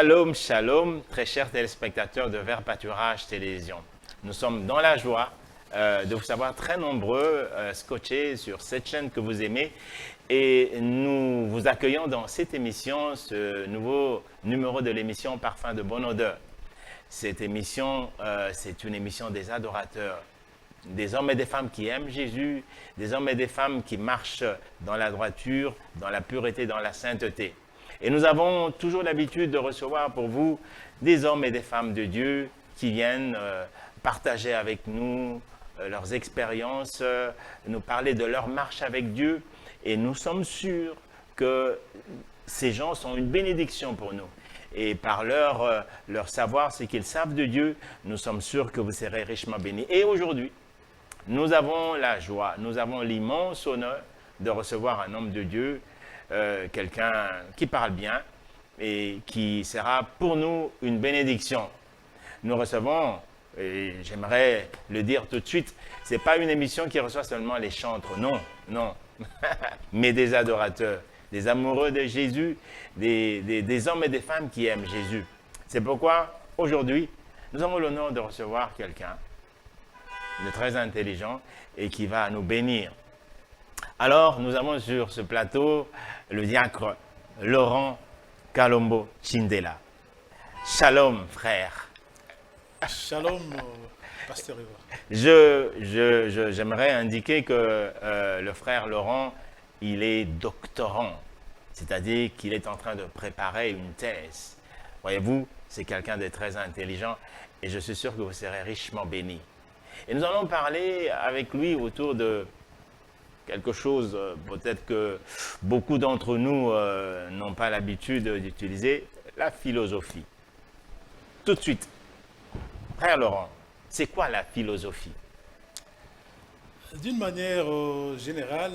Shalom, shalom, très chers téléspectateurs de Vert Pâturage Télévision. Nous sommes dans la joie de vous savoir très nombreux scotchés sur cette chaîne que vous aimez et nous vous accueillons dans cette émission, ce nouveau numéro de l'émission Parfum de bonne odeur. Cette émission, c'est une émission des adorateurs, des hommes et des femmes qui aiment Jésus, des hommes et des femmes qui marchent dans la droiture, dans la pureté, dans la sainteté. Et nous avons toujours l'habitude de recevoir pour vous des hommes et des femmes de Dieu qui viennent partager avec nous leurs expériences, nous parler de leur marche avec Dieu. Et nous sommes sûrs que ces gens sont une bénédiction pour nous. Et par leur savoir, ce qu'ils savent de Dieu, nous sommes sûrs que vous serez richement bénis. Et aujourd'hui, nous avons la joie, nous avons l'immense honneur de recevoir un homme de Dieu, quelqu'un qui parle bien et qui sera pour nous une bénédiction. Nous recevons, et j'aimerais le dire tout de suite, ce n'est pas une émission qui reçoit seulement les chantres, non, non, mais des adorateurs, des amoureux de Jésus, des hommes et des femmes qui aiment Jésus. C'est pourquoi aujourd'hui, nous avons l'honneur de recevoir quelqu'un de très intelligent et qui va nous bénir. Alors, nous avons sur ce plateau le diacre Laurent Kalombo Chindela. Shalom, frère. Shalom, pasteur Eva. J'aimerais indiquer que le frère Laurent, il est doctorant, c'est-à-dire qu'il est en train de préparer une thèse. Voyez-vous, c'est quelqu'un de très intelligent et je suis sûr que vous serez richement bénis. Et nous allons parler avec lui autour de quelque chose, peut-être que beaucoup d'entre nous n'ont pas l'habitude d'utiliser, la philosophie. Tout de suite, frère Laurent, c'est quoi la philosophie? D'une manière générale,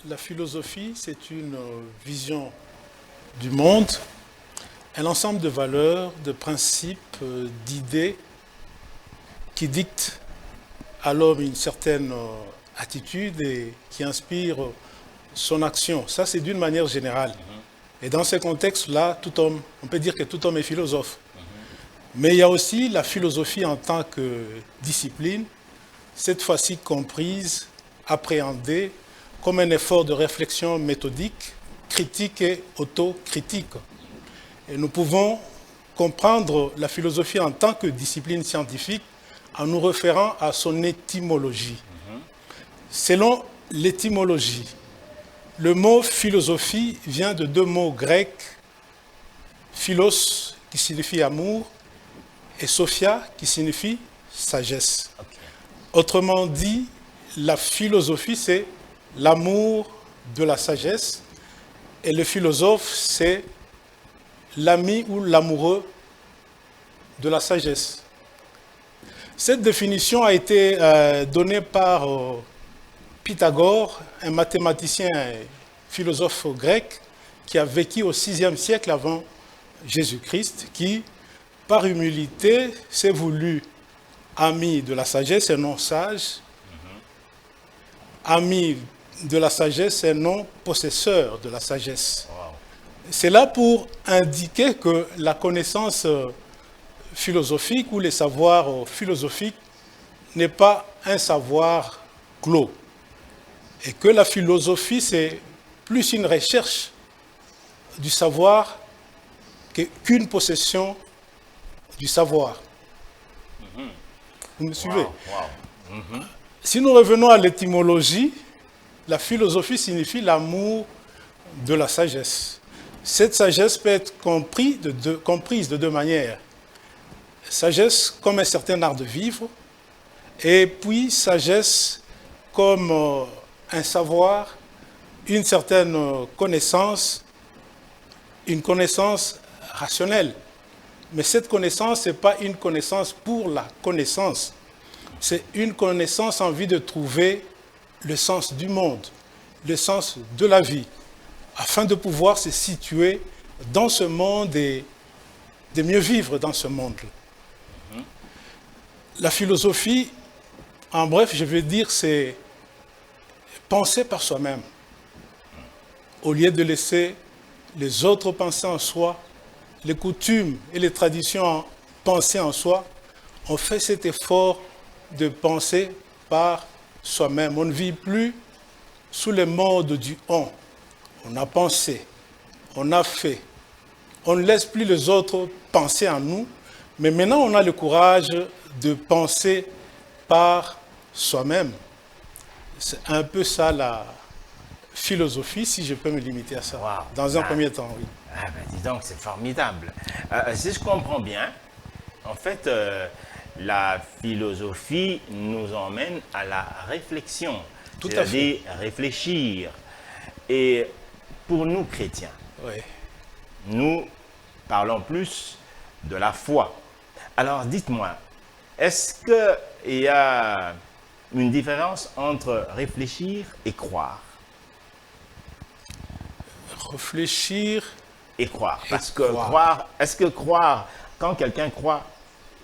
la philosophie, c'est une vision du monde, un ensemble de valeurs, de principes, d'idées qui dictent à l'homme une certaine attitude et qui inspire son action. Ça, c'est d'une manière générale. Et dans ce contexte-là, tout homme, on peut dire que tout homme est philosophe. Mais il y a aussi la philosophie en tant que discipline, cette fois-ci comprise, appréhendée comme un effort de réflexion méthodique, critique et autocritique. Et nous pouvons comprendre la philosophie en tant que discipline scientifique en nous référant à son étymologie. Selon l'étymologie, le mot philosophie vient de deux mots grecs, philos, qui signifie amour, et sophia, qui signifie sagesse. Okay. Autrement dit, la philosophie, c'est l'amour de la sagesse, et le philosophe, c'est l'ami ou l'amoureux de la sagesse. Cette définition a été donnée par Pythagore, un mathématicien et philosophe grec qui a vécu au VIe siècle avant Jésus-Christ, qui, par humilité, s'est voulu ami de la sagesse et non sage, ami de la sagesse et non possesseur de la sagesse. Wow. C'est là pour indiquer que la connaissance philosophique ou les savoirs philosophiques n'est pas un savoir clos. Et que la philosophie, c'est plus une recherche du savoir qu'une possession du savoir. Vous me suivez? Si nous revenons à l'étymologie, la philosophie signifie l'amour de la sagesse. Cette sagesse peut être comprise de deux manières. Sagesse comme un certain art de vivre, et puis sagesse comme un savoir, une certaine connaissance, une connaissance rationnelle. Mais cette connaissance, ce n'est pas une connaissance pour la connaissance. C'est une connaissance en vue de trouver le sens du monde, le sens de la vie, afin de pouvoir se situer dans ce monde et de mieux vivre dans ce monde. La philosophie, en bref, je veux dire, c'est penser par soi-même, au lieu de laisser les autres penser en soi les coutumes et les traditions pensées en soi, on fait cet effort de penser par soi-même. On ne vit plus sous le mode du on. On a pensé, on a fait. On ne laisse plus les autres penser en nous, mais maintenant on a le courage de penser par soi-même. C'est un peu ça la philosophie, si je peux me limiter à ça. Wow. Dans un premier temps, oui. Ah ben dis donc, c'est formidable. Si je comprends bien, en fait, la philosophie nous emmène à la réflexion. Tout à fait. C'est-à-dire réfléchir. Et pour nous chrétiens, Oui. nous parlons plus de la foi. Alors dites-moi, est-ce qu'il y a une différence entre réfléchir et croire? Réfléchir, Et croire. Parce que croire. croire, est-ce que croire, quand quelqu'un croit,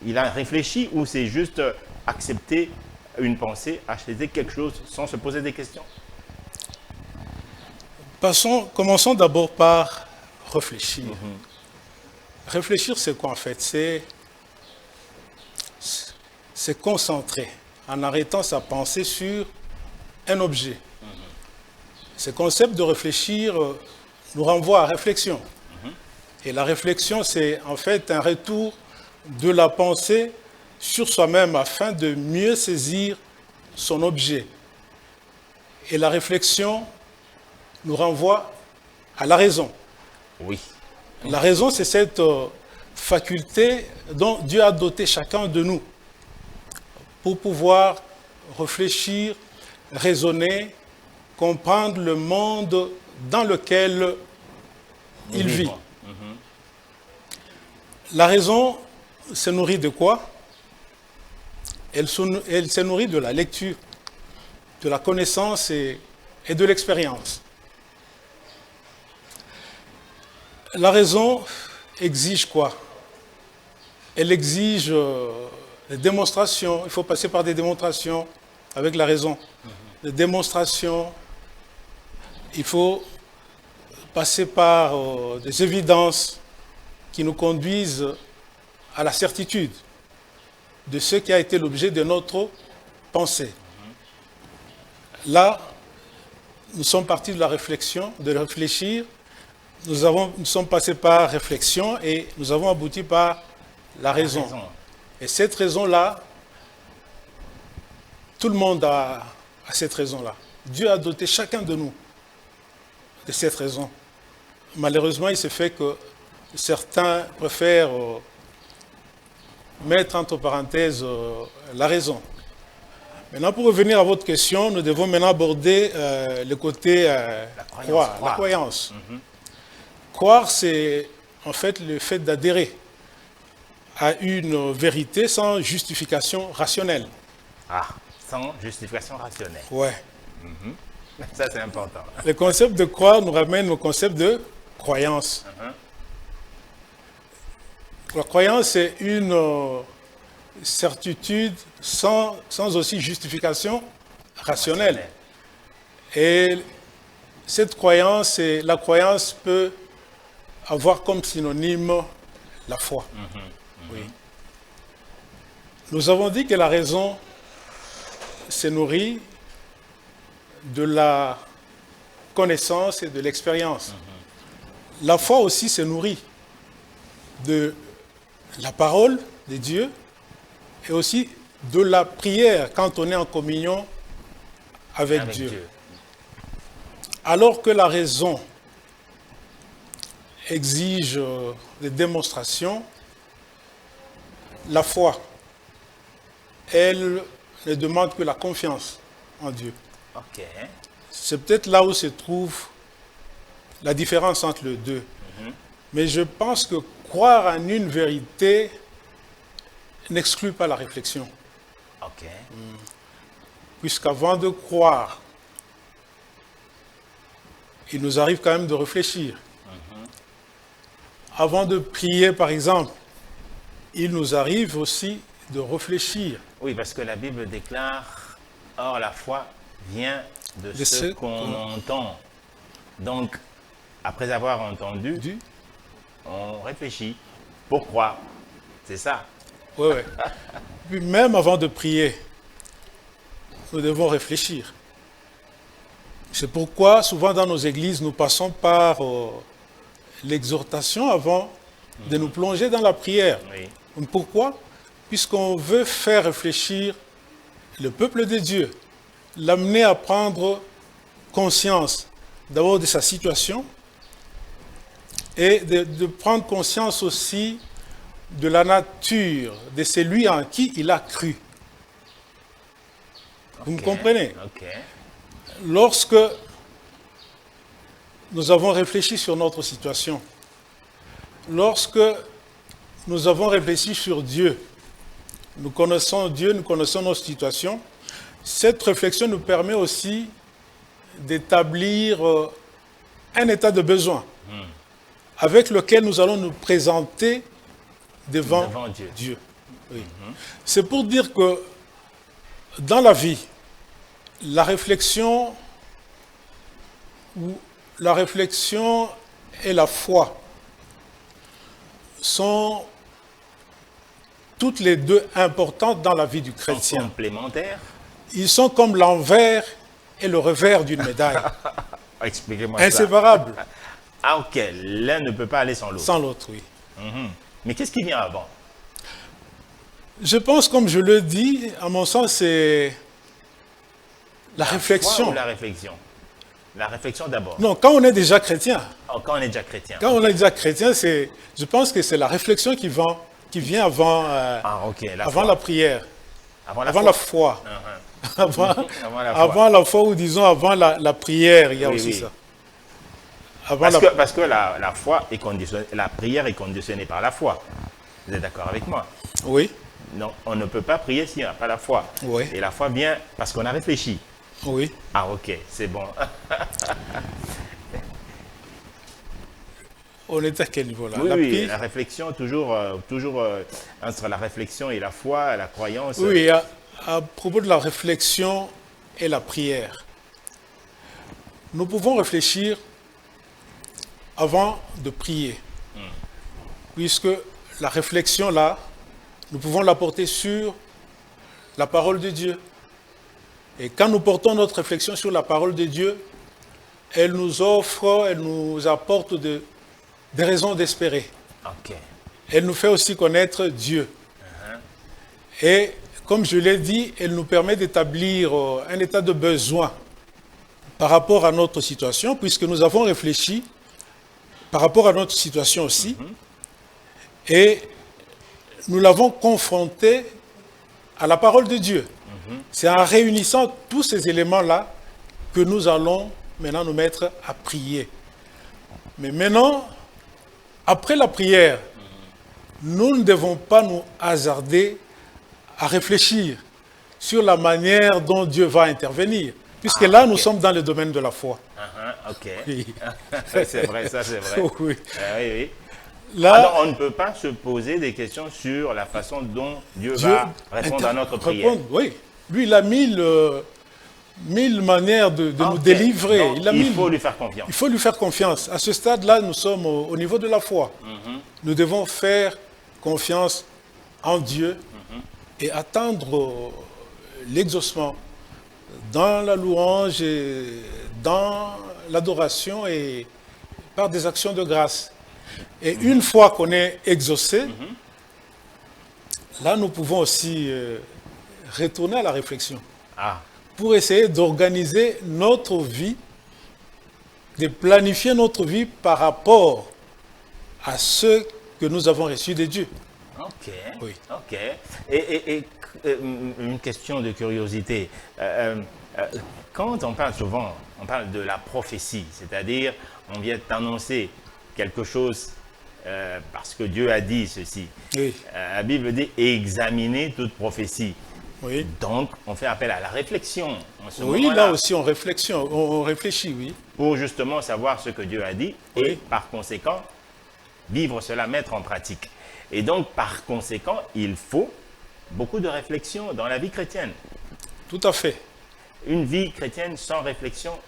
il a réfléchi ou c'est juste accepter une pensée, acheter quelque chose sans se poser des questions? commençons d'abord par réfléchir. Réfléchir, c'est quoi en fait? C'est concentrer en arrêtant sa pensée sur un objet. Ce concept de réfléchir nous renvoie à réflexion. Et la réflexion, c'est en fait un retour de la pensée sur soi-même afin de mieux saisir son objet. Et la réflexion nous renvoie à la raison. Oui. La raison, c'est cette faculté dont Dieu a doté chacun de nous pour pouvoir réfléchir, raisonner, comprendre le monde dans lequel il vit. La raison se nourrit de quoi? Elle se nourrit de la lecture, de la connaissance et de l'expérience. La raison exige quoi? Elle exige des démonstrations. Il faut passer par des démonstrations avec la raison. Des démonstrations. Il faut passer par des évidences qui nous conduisent à la certitude de ce qui a été l'objet de notre pensée. Là, nous sommes partis de la réflexion, de réfléchir. Nous sommes passés par réflexion et nous avons abouti par la raison. Et cette raison-là, tout le monde a cette raison-là. Dieu a doté chacun de nous de cette raison. Malheureusement, il se fait que certains préfèrent mettre entre parenthèses la raison. Maintenant, pour revenir à votre question, nous devons maintenant aborder le côté croire, la croyance. Croire, c'est en fait le fait d'adhérer à une vérité sans justification rationnelle. Ah, sans justification rationnelle. Ouais. Ça, c'est important. Le concept de croire nous ramène au concept de croyance. La croyance, c'est une certitude sans aussi justification rationnelle. Et cette croyance, la croyance peut avoir comme synonyme la foi. Oui. Nous avons dit que la raison se nourrit de la connaissance et de l'expérience. La foi aussi se nourrit de la parole de Dieu et aussi de la prière quand on est en communion avec Dieu. Alors que la raison exige des démonstrations, la foi, elle ne demande que la confiance en Dieu. Ok. C'est peut-être là où se trouve la différence entre les deux. Mais je pense que croire en une vérité n'exclut pas la réflexion. Ok. Puisqu'avant de croire, il nous arrive quand même de réfléchir. Avant de prier, par exemple, il nous arrive aussi de réfléchir. Oui, parce que la Bible déclare, or la foi vient de ce qu'on entend. Donc, après avoir entendu, on réfléchit pour croire. C'est ça. Oui, oui. Puis même avant de prier, nous devons réfléchir. C'est pourquoi souvent dans nos églises, nous passons par l'exhortation avant de nous plonger dans la prière. Oui. Pourquoi? Puisqu'on veut faire réfléchir le peuple de Dieu, l'amener à prendre conscience d'abord de sa situation et de prendre conscience aussi de la nature de celui en qui il a cru. Vous me comprenez? Ok. Lorsque nous avons réfléchi sur notre situation, lorsque nous avons réfléchi sur Dieu, nous connaissons Dieu, nous connaissons notre situation, cette réflexion nous permet aussi d'établir un état de besoin avec lequel nous allons nous présenter devant Dieu. Oui. C'est pour dire que dans la vie, la réflexion et la foi sont toutes les deux importantes dans la vie du chrétien. Complémentaires. Ils sont comme l'envers et le revers d'une médaille. Expliquez-moi Inséparables. ça. Ah ok, l'un ne peut pas aller sans l'autre. Sans l'autre, oui. Mais qu'est-ce qui vient avant? Je pense, comme je le dis, à mon sens, c'est la réflexion. Foi ou la réflexion? La réflexion d'abord. Non, quand on est déjà chrétien. Oh, quand on est déjà chrétien. Quand on est déjà chrétien, je pense que c'est la réflexion qui vient avant, avant la prière, avant la foi. Avant la foi, ou disons avant la prière, il y a aussi ça. Parce que la foi est conditionnée, la prière est conditionnée par la foi. Vous êtes d'accord avec moi? Oui. Non, on ne peut pas prier s'il n'y a pas la foi. Oui. Et la foi vient parce qu'on a réfléchi. Oui. Ah ok, c'est bon. On est à quel niveau là? Oui, la réflexion, toujours entre la réflexion et la foi, la croyance. Oui, à propos de la réflexion et la prière, nous pouvons réfléchir avant de prier. Puisque la réflexion là, nous pouvons la porter sur la parole de Dieu. Et quand nous portons notre réflexion sur la parole de Dieu, elle nous offre, elle nous apporte des raisons d'espérer. Ok. Elle nous fait aussi connaître Dieu. Et comme je l'ai dit, elle nous permet d'établir un état de besoin par rapport à notre situation, puisque nous avons réfléchi par rapport à notre situation aussi. Et nous l'avons confronté à la parole de Dieu. C'est en réunissant tous ces éléments-là que nous allons maintenant nous mettre à prier. Mais maintenant, après la prière, nous ne devons pas nous hasarder à réfléchir sur la manière dont Dieu va intervenir. Puisque là, nous sommes dans le domaine de la foi. Ok. Oui. C'est vrai, ça c'est vrai. Oui. Oui. Là, alors, on ne peut pas se poser des questions sur la façon dont Dieu va répondre à notre prière. Oui. Lui, il a mille manières de nous délivrer. Donc, il faut lui faire confiance. Il faut lui faire confiance. À ce stade-là, nous sommes au niveau de la foi. Nous devons faire confiance en Dieu et attendre l'exaucement dans la louange, et dans l'adoration et par des actions de grâce. Et une fois qu'on est exaucé, là, nous pouvons aussi retourner à la réflexion pour essayer d'organiser notre vie, de planifier notre vie par rapport à ce que nous avons reçu de Dieu. Ok. Oui. Ok. Et une question de curiosité. Quand on parle souvent, on parle de la prophétie, c'est-à-dire on vient t'annoncer quelque chose parce que Dieu a dit ceci. Oui. La Bible dit examiner toute prophétie. Oui. Donc, on fait appel à la réflexion. Oui, là aussi, on réfléchit, oui. Pour justement savoir ce que Dieu a dit et par conséquent, vivre cela, mettre en pratique. Et donc, par conséquent, il faut beaucoup de réflexion dans la vie chrétienne. Tout à fait. Une vie chrétienne sans réflexion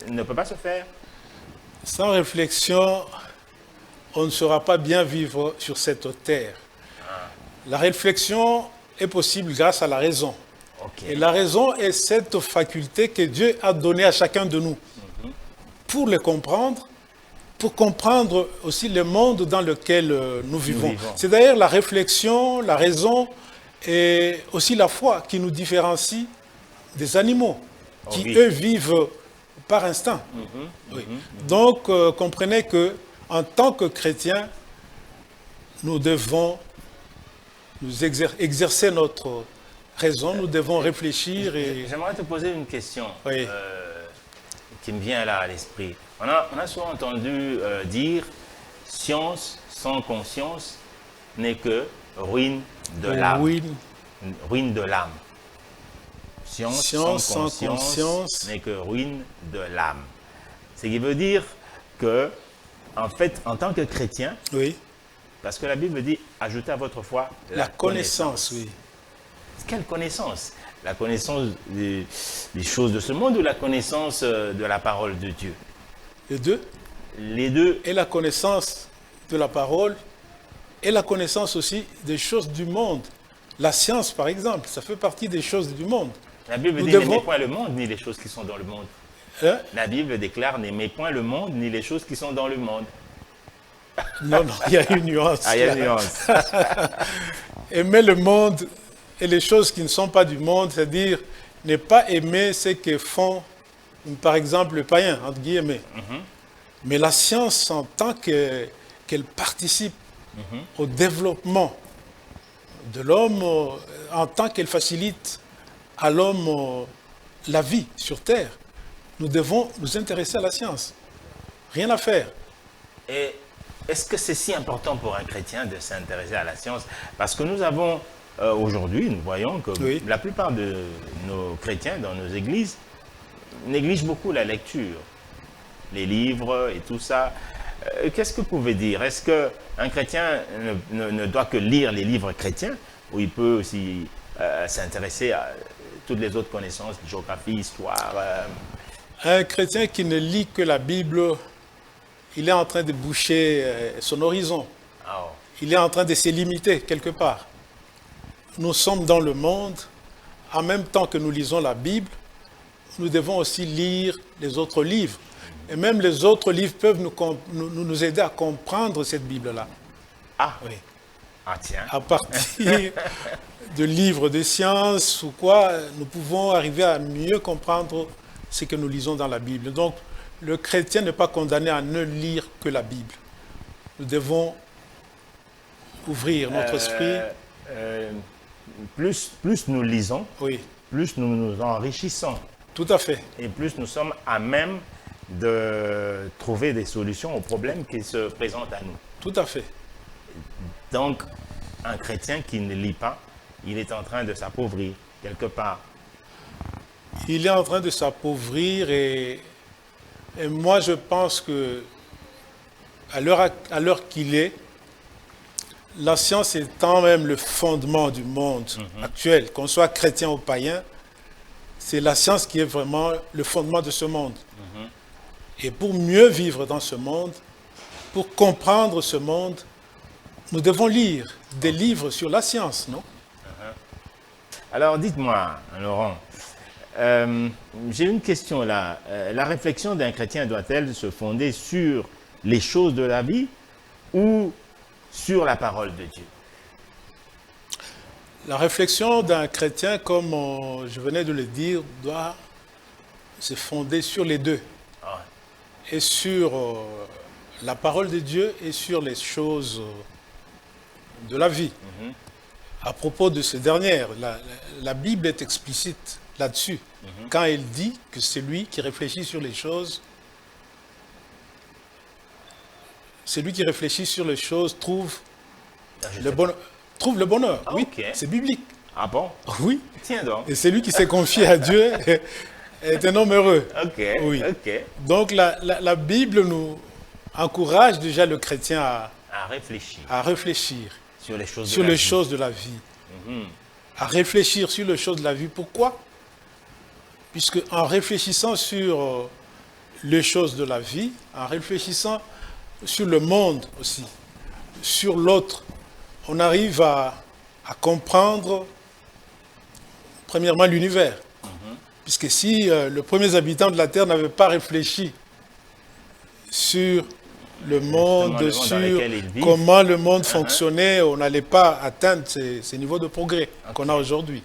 ne peut pas se faire. Sans réflexion, on ne saura pas bien vivre sur cette terre. La réflexion est possible grâce à la raison. Ok. Et la raison est cette faculté que Dieu a donnée à chacun de nous pour le comprendre, pour comprendre aussi le monde dans lequel nous vivons. C'est d'ailleurs la réflexion, la raison et aussi la foi qui nous différencie des animaux qui, eux, vivent par instinct. Oui. Donc, comprenez que en tant que chrétiens, nous devons exercer notre raison, nous devons réfléchir. J'aimerais te poser une question qui me vient là à l'esprit. On a souvent entendu dire « science sans conscience n'est que ruine de l'âme ». Ruine de l'âme. Science sans conscience n'est que ruine de l'âme. Ce qui veut dire que, en fait, en tant que chrétien, parce que la Bible dit « ajoutez à votre foi la connaissance ». Oui. Quelle connaissance? La connaissance des choses de ce monde ou la connaissance de la parole de Dieu? Les deux. Les deux. Et la connaissance de la parole et la connaissance aussi des choses du monde. La science, par exemple, ça fait partie des choses du monde. La Bible dit n'aimez point le monde ni les choses qui sont dans le monde. La Bible déclare n'aimez point le monde ni les choses qui sont dans le monde. Non, il y a une nuance. Ah, il y a une nuance. Aimer le monde et les choses qui ne sont pas du monde, c'est-à-dire ne pas aimer ce que font, par exemple, les païens, entre guillemets. Mais la science, en tant qu'elle participe au développement de l'homme, en tant qu'elle facilite à l'homme la vie sur Terre, nous devons nous intéresser à la science. Rien à faire. Et est-ce que c'est si important pour un chrétien de s'intéresser à la science? Parce que nous avons, aujourd'hui, nous voyons que la plupart de nos chrétiens dans nos églises négligent beaucoup la lecture, les livres et tout ça. Qu'est-ce que vous pouvez dire? Est-ce qu'un chrétien ne doit que lire les livres chrétiens ou il peut aussi s'intéresser à toutes les autres connaissances, géographie, histoire? Un chrétien qui ne lit que la Bible, il est en train de boucher son horizon. Il est en train de se limiter quelque part. Nous sommes dans le monde, en même temps que nous lisons la Bible, nous devons aussi lire les autres livres. Et même les autres livres peuvent nous aider à comprendre cette Bible-là. Ah oui. Ah tiens. À partir de livres de sciences ou quoi, nous pouvons arriver à mieux comprendre ce que nous lisons dans la Bible. Donc, le chrétien n'est pas condamné à ne lire que la Bible. Nous devons ouvrir notre esprit. Plus nous lisons, plus nous nous enrichissons. Tout à fait. Et plus nous sommes à même de trouver des solutions aux problèmes qui se présentent à nous. Tout à fait. Donc, un chrétien qui ne lit pas, il est en train de s'appauvrir quelque part. Il est en train de s'appauvrir et moi je pense que à l'heure qu'il est, la science étant même le fondement du monde actuel, qu'on soit chrétien ou païen, c'est la science qui est vraiment le fondement de ce monde. Et pour mieux vivre dans ce monde, pour comprendre ce monde, nous devons lire des livres sur la science, non? Alors dites-moi, Laurent, j'ai une question là. La réflexion d'un chrétien doit-elle se fonder sur les choses de la vie ou sur la parole de Dieu? La réflexion d'un chrétien, comme je venais de le dire, doit se fonder sur les deux. Et sur la parole de Dieu et sur les choses de la vie. À propos de ce dernier, la Bible est explicite là-dessus. Quand elle dit que celui qui réfléchit sur les choses, trouve le bonheur. Oui, c'est biblique. Ah bon? Oui. Tiens donc. Et celui qui s'est confié à Dieu est un homme heureux. Oui. Donc la Bible nous encourage déjà le chrétien à réfléchir sur les choses de la vie. À réfléchir sur les choses de la vie. Pourquoi? Puisque en réfléchissant sur les choses de la vie, en réfléchissant sur le monde aussi, sur l'autre, on arrive à comprendre, premièrement, l'univers. Puisque si le premier habitant de la Terre n'avait pas réfléchi sur le monde, sur comment le monde fonctionnait, on n'allait pas atteindre ces niveaux de progrès qu'on a aujourd'hui.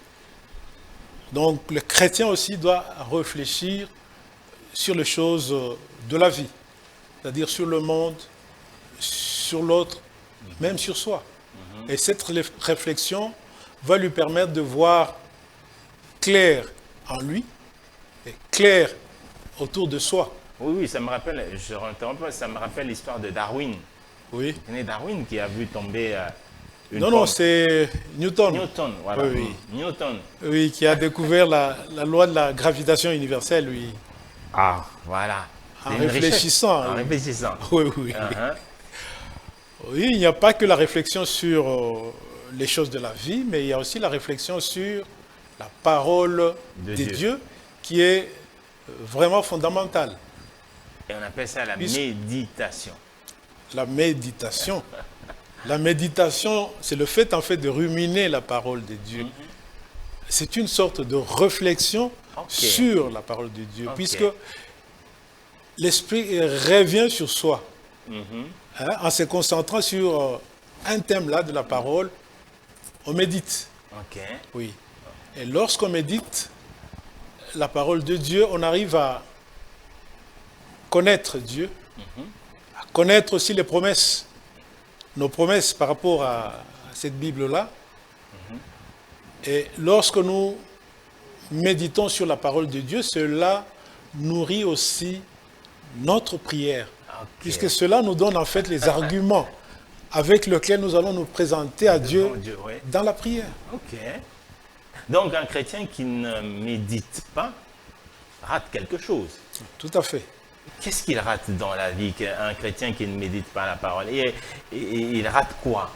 Donc le chrétien aussi doit réfléchir sur les choses de la vie, c'est-à-dire sur le monde, sur l'autre, même sur soi. Et cette réflexion va lui permettre de voir clair en lui et clair autour de soi. Oui, oui, ça me rappelle, je interromps pas, ça me rappelle l'histoire de Darwin. Oui. C'est Darwin qui a vu tomber une Non, pomme. non, c'est Newton. Newton, voilà. Oui, oui. Newton. Oui, qui a découvert la loi de la gravitation universelle, oui. Ah, voilà. En C'est une réfléchissant. richesse. En Oui. réfléchissant. Oui, oui. Oui, il n'y a pas que la réflexion sur les choses de la vie, mais il y a aussi la réflexion sur la parole de Dieu, qui est vraiment fondamentale. Et on appelle ça la méditation. La méditation. La méditation, c'est le fait en fait de ruminer la parole de Dieu. C'est une sorte de réflexion sur la parole de Dieu, puisque l'esprit revient sur soi. En se concentrant sur un thème là de la parole, on médite. Oui. Et lorsqu'on médite la parole de Dieu, on arrive à connaître Dieu, à connaître aussi les promesses, nos promesses par rapport à cette Bible-là. Et lorsque nous méditons sur la parole de Dieu, cela nourrit aussi notre prière. Puisque cela nous donne en fait les arguments avec lesquels nous allons nous présenter à Dieu dans la prière. Donc un chrétien qui ne médite pas rate quelque chose. Tout à fait. Qu'est-ce qu'il rate dans la vie, un chrétien qui ne médite pas la parole? Et il rate quoi,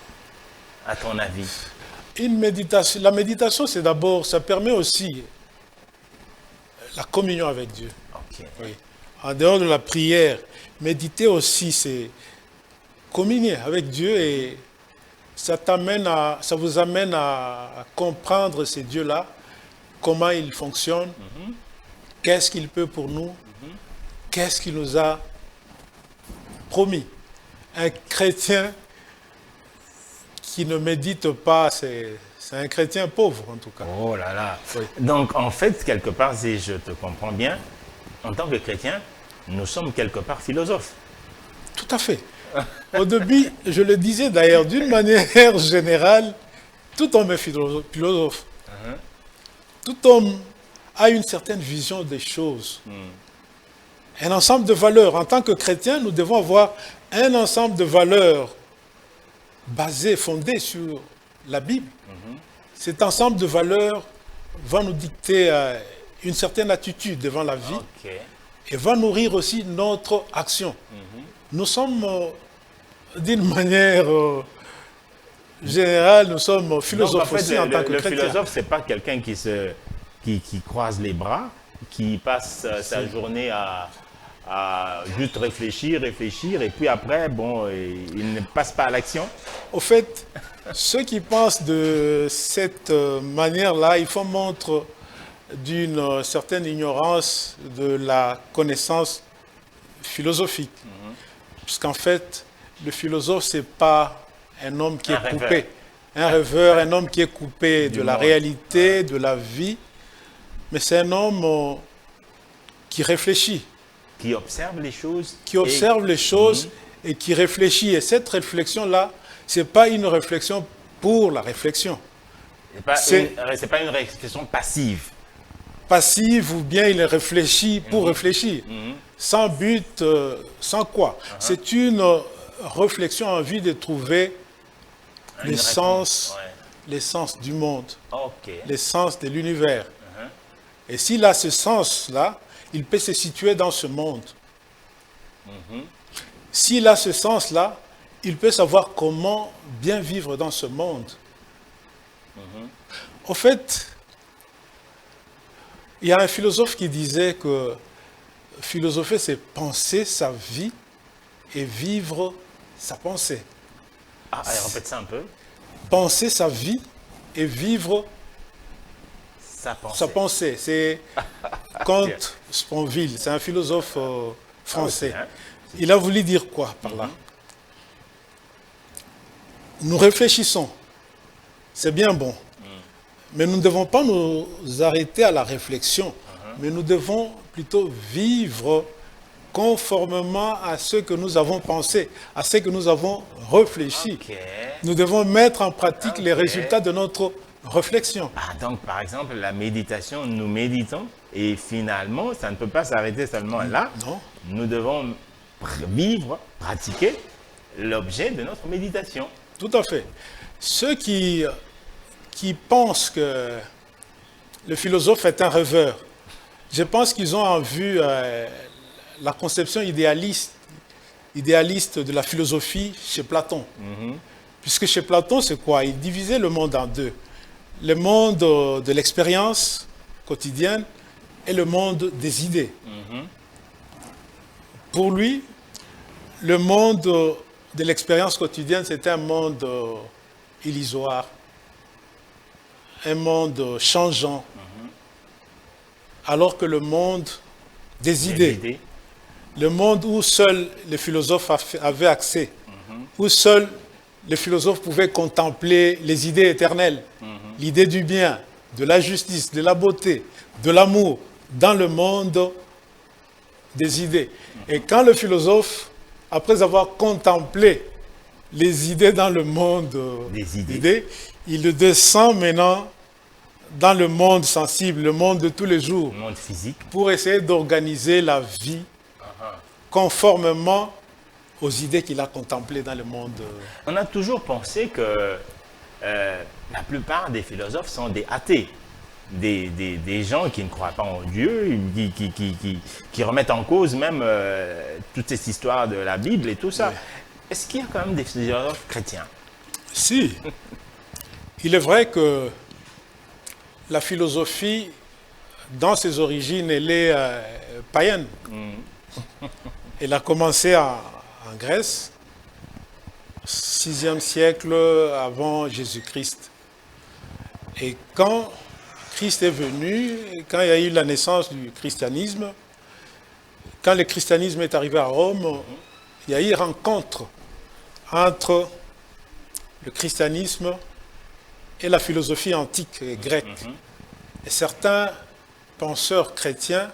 à ton avis? La méditation, c'est d'abord, ça permet aussi la communion avec Dieu. Oui. En dehors de la prière, méditer aussi, c'est communier avec Dieu et ça vous amène à comprendre ces dieux-là, comment ils fonctionnent, qu'est-ce qu'il peut pour nous, qu'est-ce qu'il nous a promis. Un chrétien qui ne médite pas, c'est un chrétien pauvre en tout cas. Oh là là. Oui. Donc en fait, quelque part, si je te comprends bien, en tant que chrétien, nous sommes quelque part philosophes. Tout à fait. Au début, je le disais d'ailleurs, d'une manière générale, tout homme est philosophe. Tout homme a une certaine vision des choses. Un ensemble de valeurs. En tant que chrétien, nous devons avoir un ensemble de valeurs basées, fondées sur la Bible. Cet ensemble de valeurs va nous dicter une certaine attitude devant la vie et va nourrir aussi notre action. Nous sommes, d'une manière générale, nous sommes philosophes. Donc, en fait, aussi en tant que chrétiens. Le philosophe, ce n'est pas quelqu'un qui croise les bras, qui passe sa journée à juste réfléchir, et puis après, bon, il ne passe pas à l'action. Au fait, ceux qui pensent de cette manière-là, ils font montre d'une certaine ignorance de la connaissance philosophique. Puisqu'en fait, le philosophe, ce n'est pas un homme qui est coupé. Un rêveur, un homme qui est coupé de la réalité, de la vie. Mais c'est un homme qui réfléchit. Qui observe les choses. Qui observe les choses et qui réfléchit. Et cette réflexion-là, ce n'est pas une réflexion pour la réflexion. Ce n'est pas une réflexion passive. Passive ou bien il réfléchit pour réfléchir. Sans but, sans quoi. C'est une réflexion en vue de trouver l'essence du monde, l'essence de l'univers. Et s'il a ce sens-là, il peut se situer dans ce monde. S'il a ce sens-là, il peut savoir comment bien vivre dans ce monde. Au fait, il y a un philosophe qui disait que philosopher, c'est penser sa vie et vivre sa pensée. Ah, allez, répète ça un peu. Penser sa vie et vivre Sa pensée. sa pensée. C'est Comte Sponville, c'est un philosophe français. Ah, Il a voulu dire quoi par là? Nous réfléchissons, c'est bien bon, mais nous ne devons pas nous arrêter à la réflexion, mais nous devons plutôt vivre conformément à ce que nous avons pensé, à ce que nous avons réfléchi. Ok. Nous devons mettre en pratique les Ok. résultats de notre réflexion. Ah, donc, par exemple, la méditation, nous méditons et finalement, ça ne peut pas s'arrêter seulement là. Non. Nous devons vivre, pratiquer l'objet de notre méditation. Tout à fait. Ceux qui pensent que le philosophe est un rêveur, je pense qu'ils ont en vue la conception idéaliste de la philosophie chez Platon. Puisque chez Platon, c'est quoi? Il divisait le monde en deux. Le monde de l'expérience quotidienne et le monde des idées. Pour lui, le monde de l'expérience quotidienne, c'était un monde illusoire, un monde changeant, alors que le monde des idées, le monde où seuls les philosophes avaient accès, où seuls les philosophes pouvaient contempler les idées éternelles, l'idée du bien, de la justice, de la beauté, de l'amour, dans le monde des idées. Et quand le philosophe, après avoir contemplé les idées dans le monde Des idées. d'idées, il descend maintenant dans le monde sensible, le monde de tous les jours, Le monde physique. pour essayer d'organiser la vie conformément aux idées qu'il a contemplées dans le monde. On a toujours pensé que la plupart des philosophes sont des athées. Des gens qui ne croient pas en Dieu, qui remettent en cause même toute cette histoire de la Bible et tout ça. Oui. Est-ce qu'il y a quand même des philosophes chrétiens? Si, il est vrai que la philosophie, dans ses origines, elle est païenne. Elle a commencé en Grèce, 6e siècle avant Jésus-Christ. Et quand Christ est venu, quand il y a eu la naissance du christianisme, quand le christianisme est arrivé à Rome, il y a eu rencontre entre le christianisme et la philosophie antique et grecque. Et certains penseurs chrétiens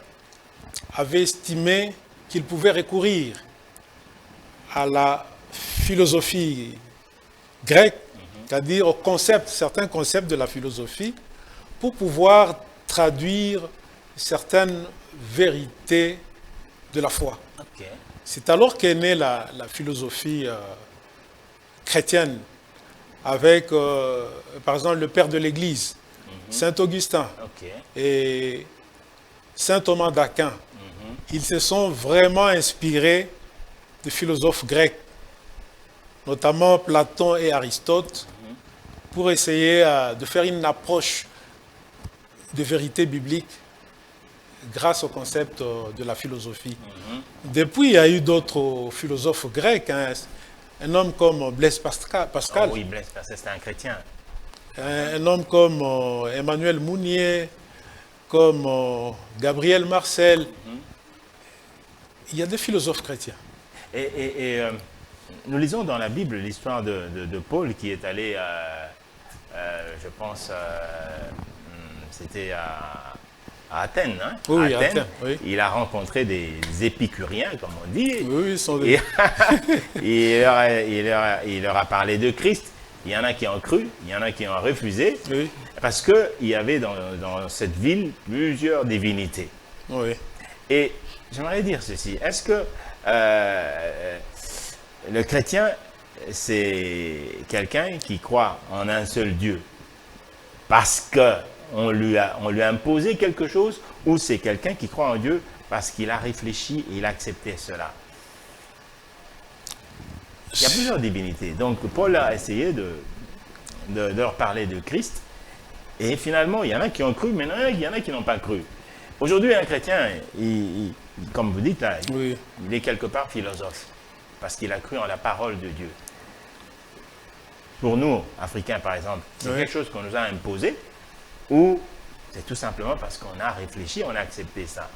avaient estimé qu'ils pouvaient recourir à la philosophie grecque, c'est-à-dire aux concepts, certains concepts de la philosophie, pour pouvoir traduire certaines vérités de la foi. Ok. C'est alors qu'est née la philosophie chrétienne, avec, par exemple, le père de l'Église, Saint Augustin Ok. et Saint Thomas d'Aquin. Ils se sont vraiment inspirés de philosophes grecs, notamment Platon et Aristote, pour essayer de faire une approche de vérité biblique grâce au concept de la philosophie. Depuis, il y a eu d'autres philosophes grecs, hein. Un homme comme Blaise Pascal, Ah oui, Blaise Pascal, c'était un chrétien. un homme comme Emmanuel Mounier, comme Gabriel Marcel. Il y a des philosophes chrétiens. Et nous lisons dans la Bible l'histoire de Paul qui est allé, je pense, c'était à Athènes. Hein? Oui, à Athènes, oui. Il a rencontré des épicuriens, comme on dit. Oui, ils sont des... Et il leur a parlé de Christ. Il y en a qui ont cru, il y en a qui ont refusé, Oui, parce qu'il y avait dans cette ville plusieurs divinités. oui. Et j'aimerais dire ceci, est-ce que le chrétien, c'est quelqu'un qui croit en un seul Dieu parce qu'on lui a imposé quelque chose, ou c'est quelqu'un qui croit en Dieu parce qu'il a réfléchi et il a accepté cela? Il y a plusieurs divinités. Donc Paul a essayé de leur parler de Christ, et finalement il y en a qui ont cru, mais il y en a qui n'ont pas cru. Aujourd'hui, un chrétien, comme vous dites là, Oui. il est quelque part philosophe. parce qu'il a cru en la parole de Dieu. Pour nous, Africains par exemple, c'est Oui. quelque chose qu'on nous a imposé ou c'est tout simplement parce qu'on a réfléchi, on a accepté ça.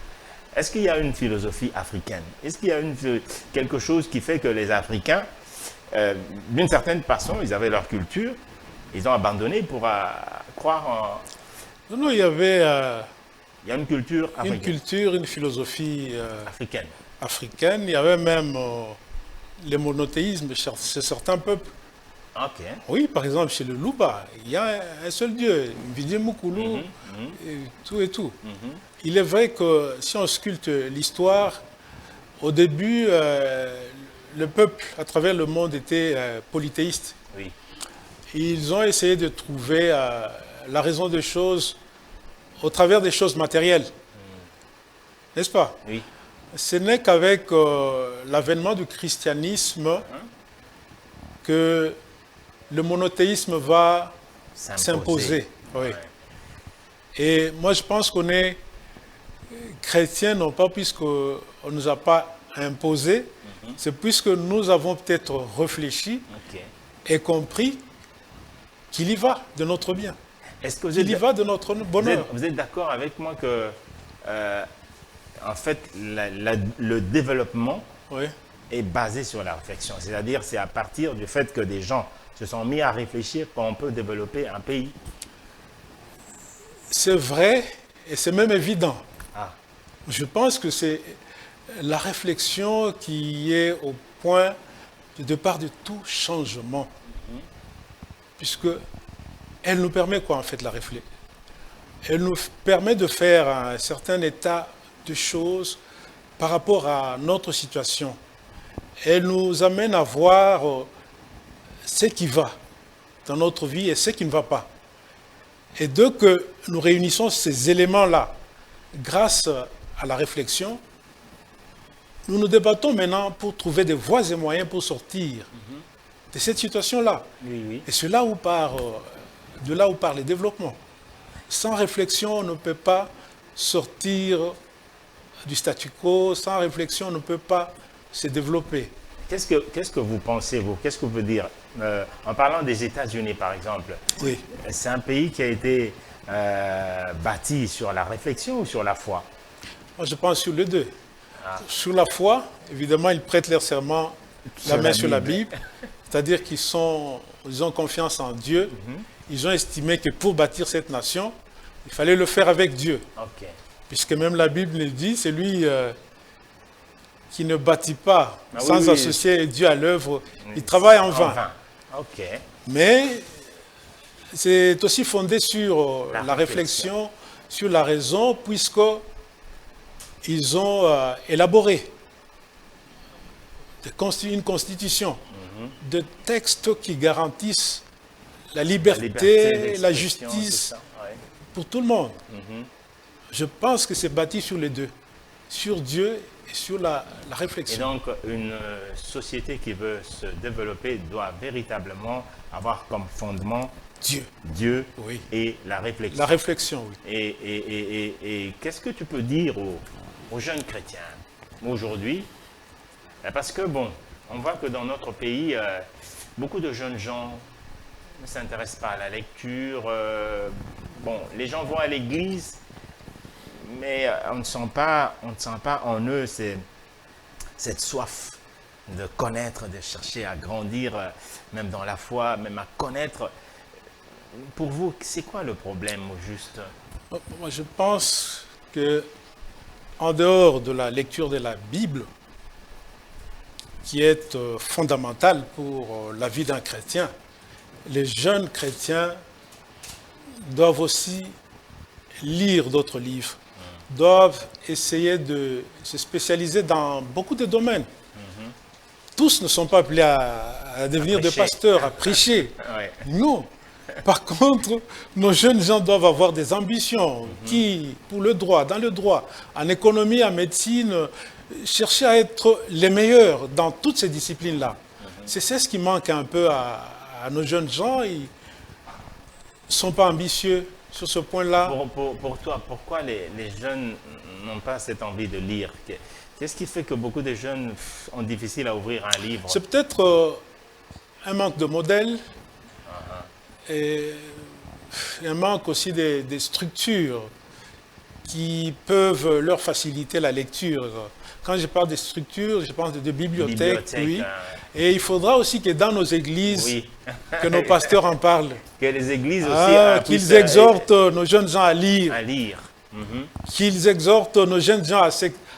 Est-ce qu'il y a une philosophie africaine? Est-ce qu'il y a quelque chose qui fait que les Africains, d'une certaine façon, ils avaient leur culture, ils ont abandonné pour croire en... Non, non, il y avait Il y a une culture africaine. une culture, une philosophie Africaine. africaine. Il y avait même les monothéismes chez certains peuples. Ok. Oui, par exemple, chez le Luba, il y a un seul Dieu, Mvidi Mukulu, et tout et tout. Il est vrai que si on sculpte l'histoire, au début, le peuple à travers le monde était polythéiste. Oui. Ils ont essayé de trouver la raison des choses au travers des choses matérielles. N'est-ce pas? Oui. Ce n'est qu'avec l'avènement du christianisme que le monothéisme va s'imposer. Oui. Ouais. Et moi, je pense qu'on est chrétiens, non pas puisqu'on ne nous a pas imposé, c'est puisque nous avons peut-être réfléchi Ok. et compris qu'il y va de notre bien, Est-ce que qu'il y va de notre bonheur. vous êtes d'accord avec moi que, en fait, le développement Oui. est basé sur la réflexion? C'est-à-dire, c'est à partir du fait que des gens se sont mis à réfléchir qu'on peut développer un pays. C'est vrai et c'est même évident. Ah, Je pense que c'est la réflexion qui est au point de départ de tout changement. Puisque elle nous permet quoi en fait la réflexion? Elle nous permet de faire un certain état de choses par rapport à notre situation. Elle nous amène à voir ce qui va dans notre vie et ce qui ne va pas. Et dès que nous réunissons ces éléments-là, grâce à la réflexion, nous nous débattons maintenant pour trouver des voies et moyens pour sortir de cette situation-là. oui, oui. Et c'est là où de là où part le développement. Sans réflexion, on ne peut pas sortir du statu quo. Sans réflexion, on ne peut pas se développer. Qu'est-ce que vous pensez, vous? Qu'est-ce que vous voulez dire? En parlant des États-Unis, par exemple, Oui. c'est un pays qui a été bâti sur la réflexion ou sur la foi? Moi, je pense sur les deux. Ah. Sur la foi, évidemment, ils prêtent leur serment, la Sur main la sur la Bible. Bible. C'est-à-dire ils ont confiance en Dieu. Ils ont estimé que pour bâtir cette nation, il fallait le faire avec Dieu. Ok. Puisque même la Bible le dit, c'est lui qui ne bâtit pas Ah oui, sans oui. associer Dieu à l'œuvre, il travaille en vain. Ok. Mais c'est aussi fondé sur La la réflexion, sur la raison, puisqu'ils ont élaboré une constitution de textes qui garantissent la liberté, la d'expression, tout justice ça, ouais. pour tout le monde. Je pense que c'est bâti sur les deux, sur Dieu et sur la Et réflexion. donc, une société qui veut se développer doit véritablement avoir comme fondement Dieu, Dieu oui. et la réflexion. La réflexion, oui. Et qu'est-ce que tu peux dire aux jeunes chrétiens aujourd'hui? Parce que, bon, on voit que dans notre pays, beaucoup de jeunes gens ne s'intéressent pas à la lecture. Bon, les gens vont à l'église, mais on ne sent pas en eux cette soif de connaître, de chercher à grandir, même dans la foi, même à connaître. Pour vous, c'est quoi le problème au juste? Moi, je pense que en dehors de la lecture de la Bible, qui est fondamentale pour la vie d'un chrétien, les jeunes chrétiens doivent aussi lire d'autres livres, doivent essayer de se spécialiser dans beaucoup de domaines. Tous ne sont pas appelés à devenir des prêcher. pasteurs, à prêcher. Ouais. Non. Par contre, nos jeunes gens doivent avoir des ambitions qui, pour le droit, dans le droit, en économie, en médecine, chercher à être les meilleurs dans toutes ces disciplines-là. C'est ce qui manque un peu à nos jeunes gens. Ils ne sont pas ambitieux sur ce point-là. Pour toi, pourquoi les jeunes n'ont pas cette envie de lire? Qu'est-ce qui fait que beaucoup de jeunes ont difficile à ouvrir un livre? C'est peut-être un manque de modèles et un manque aussi des structures qui peuvent leur faciliter la lecture. Quand je parle de structures, je pense de bibliothèques, oui. Et il faudra aussi que dans nos églises, oui. que nos pasteurs en parlent. Que les églises aussi qu'ils exhortent nos jeunes gens à lire. À lire. Qu'ils exhortent nos jeunes gens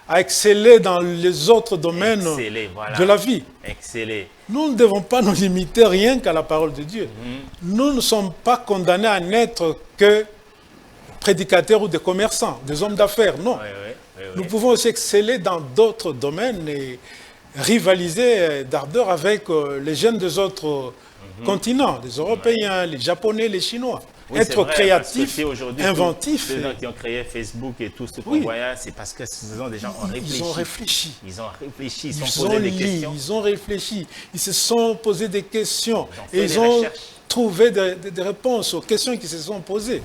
à exceller dans les autres domaines de la vie. Exceller. Nous ne devons pas nous limiter rien qu'à la parole de Dieu. Nous ne sommes pas condamnés à n'être que prédicateurs ou des commerçants, des hommes d'affaires, non. Nous pouvons aussi exceller dans d'autres domaines et rivaliser d'ardeur avec les jeunes des autres continents, les Européens, les Japonais, les Chinois. Oui, être vrai, créatif, inventif. Tous les gens qui ont créé Facebook et tout ce qu'on voyait, c'est parce que ce sont des gens ont réfléchi. Ils ont réfléchi. Ils ont réfléchi, ils se sont posé des questions. Ils ont réfléchi, ils se sont posé des questions. Et ils ont trouvé des réponses aux questions qui se sont posées.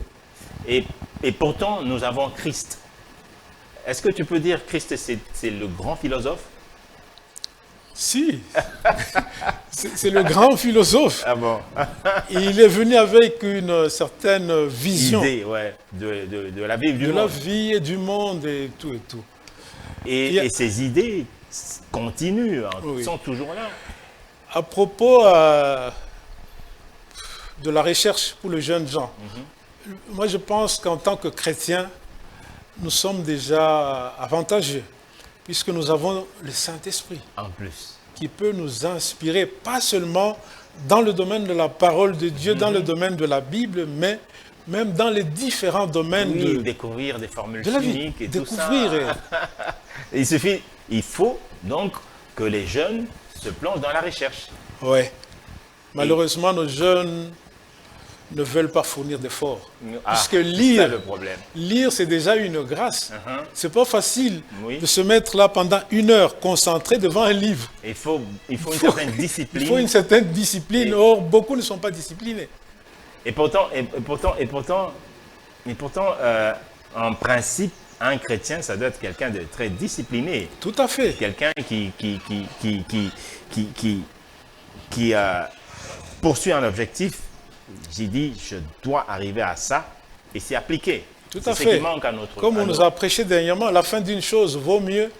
Et pourtant, nous avons Christ. Est-ce que tu peux dire que Christ, c'est le grand philosophe? Si, c'est le grand philosophe. Ah bon? Il est venu avec une certaine vision. Idée, ouais, de la vie du monde. De la vie et du monde et tout et tout. Et ces idées continuent, sont toujours là. À propos de la recherche pour les jeunes gens, moi je pense qu'en tant que chrétiens, nous sommes déjà avantageux, puisque nous avons le Saint-Esprit. En plus. Qui peut nous inspirer, pas seulement dans le domaine de la parole de Dieu, dans le domaine de la Bible, mais même dans les différents domaines de découvrir des formules de la vie, chimiques et découvrir. Tout ça. Il faut donc que les jeunes se plongent dans la recherche. Oui. Malheureusement, nos jeunes ne veulent pas fournir d'efforts. Puisque lire, c'est déjà une grâce. C'est pas facile de se mettre là pendant 1 heure concentré devant un livre. Il faut une certaine discipline. Il faut une certaine discipline. Or, beaucoup ne sont pas disciplinés. Et pourtant, en principe, un chrétien, ça doit être quelqu'un de très discipliné. Tout à fait. Quelqu'un qui poursuit un objectif. J'ai dit, je dois arriver à ça et s'y appliquer. Tout à fait. C'est ce qui manque à notre... Comme on nous a prêché dernièrement, la fin d'une chose vaut mieux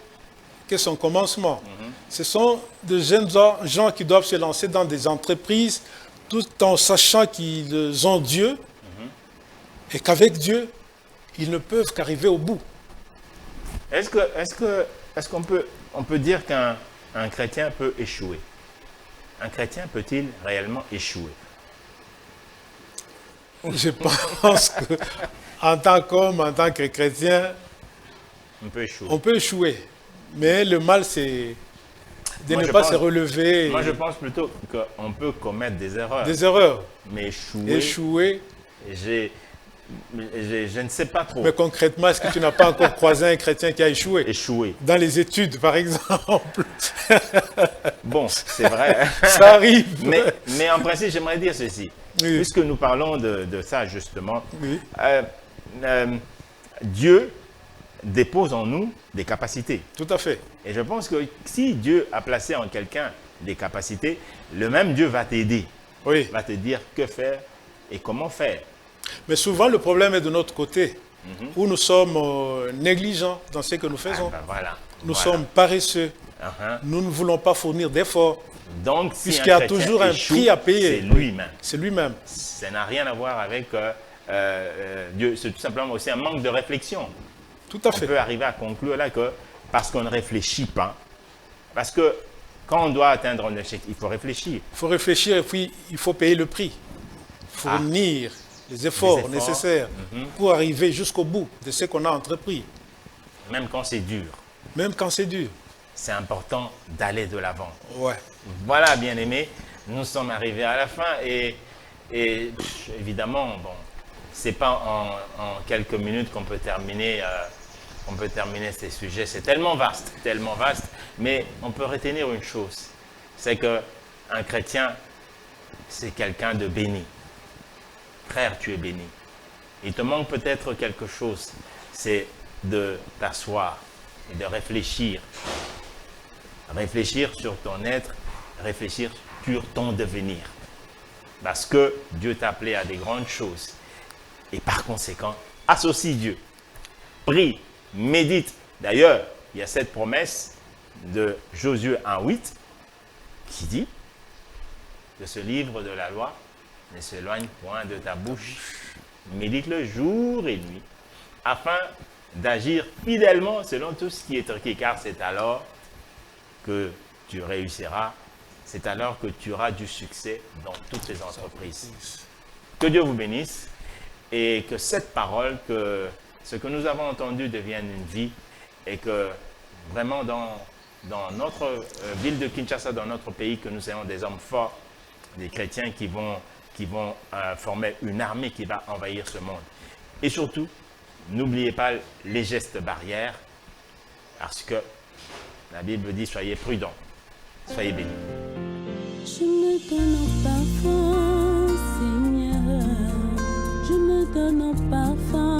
que son commencement. Ce sont de jeunes gens qui doivent se lancer dans des entreprises tout en sachant qu'ils ont Dieu et qu'avec Dieu, ils ne peuvent qu'arriver au bout. Est-ce qu'on peut dire qu'un chrétien peut échouer? Un chrétien peut-il réellement échouer? Je pense qu'en tant qu'homme, en tant que chrétien, on peut échouer. Mais le mal, c'est de ne pas se relever. Moi, je pense plutôt qu'on peut commettre des erreurs. Des erreurs. Mais échouer. Je ne sais pas trop. Mais concrètement, est-ce que tu n'as pas encore croisé un chrétien qui a échoué? Échoué. Dans les études, par exemple. Bon, c'est vrai. Ça arrive. Mais en principe, j'aimerais dire ceci. Oui. Puisque nous parlons de ça, justement, oui. Dieu dépose en nous des capacités. Tout à fait. Et je pense que si Dieu a placé en quelqu'un des capacités, le même Dieu va t'aider. Oui. Va te dire que faire et comment faire. Mais souvent, le problème est de notre côté, où nous sommes négligents dans ce que nous faisons. Nous sommes paresseux. Nous ne voulons pas fournir d'efforts. Donc, puisqu'il y a toujours un prix à payer. C'est lui-même. C'est lui-même. Ça n'a rien à voir avec Dieu. C'est tout simplement aussi un manque de réflexion. Tout à fait. On peut arriver à conclure là que parce qu'on ne réfléchit pas, parce que quand on doit atteindre un objectif, il faut réfléchir. Il faut réfléchir et puis il faut payer le prix. Fournir les efforts nécessaires pour arriver jusqu'au bout de ce qu'on a entrepris. Même quand c'est dur. Même quand c'est dur. C'est important d'aller de l'avant. Ouais. Voilà, bien-aimés, nous sommes arrivés à la fin et évidemment, bon, c'est pas en quelques minutes qu'on peut terminer ces sujets. C'est tellement vaste, mais on peut retenir une chose, c'est qu'un chrétien, c'est quelqu'un de béni. Frère, tu es béni. Il te manque peut-être quelque chose, c'est de t'asseoir et de réfléchir. Réfléchir sur ton être, réfléchir sur ton devenir. Parce que Dieu t'a appelé à des grandes choses. Et par conséquent, associe Dieu. Prie, médite. D'ailleurs, il y a cette promesse de Josué 1,8 qui dit que ce livre de la loi ne s'éloigne point de ta bouche. Médite-le jour et nuit, afin d'agir fidèlement selon tout ce qui est écrit, car c'est alors que tu réussiras, c'est alors que tu auras du succès dans toutes tes entreprises. Que Dieu vous bénisse et que cette parole, que ce que nous avons entendu devienne une vie et que vraiment dans notre ville de Kinshasa, dans notre pays, que nous ayons des hommes forts, des chrétiens qui vont former une armée qui va envahir ce monde. Et surtout, n'oubliez pas les gestes barrières, parce que la Bible dit, soyez prudents, soyez bénis. Je me donne en parfum, Seigneur, je me donne en parfum.